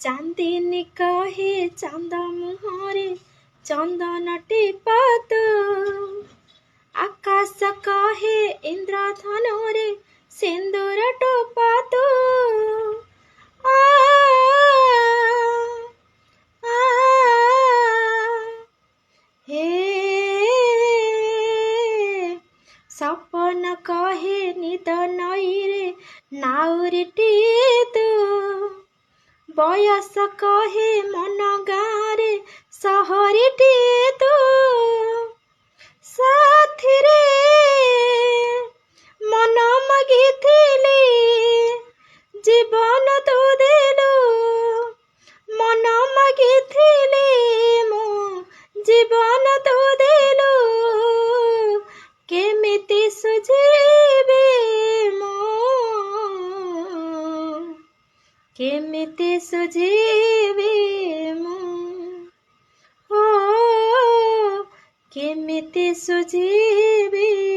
ଚାନ୍ଦିନୀ କହେ ଚାନ୍ଦ ମୁହଁରେ ଚନ୍ଦନ ଟିପା ତୁ, ଆକାଶ କହେ ଇନ୍ଦ୍ରଧନୁରେ ସିନ୍ଦୁର ଟୋପା ତୁ। ଆ ଆ ହେ ସପନ କହେ ନିଦ ନଈରେ ନାଉରିଟିଏ ତୁ, ବୟସ କହେ ମନ ଗାଁରେ ସହରୀଟିଏ ତୁ। ସାଥିରେ ମନ ମାଗିଥିଲି ଜୀବନ ତୁ ଦେଲୁ, ମନ ମାଗିଥିଲି ମୁଁ ଜୀବନ ତୁ ଦେଲୁ। କେମିତି ସୁଝିବି ମୁଁ, କେମିତି ସୁଝିବି ମୁଁ, କେମିତି ସୁଝିବି।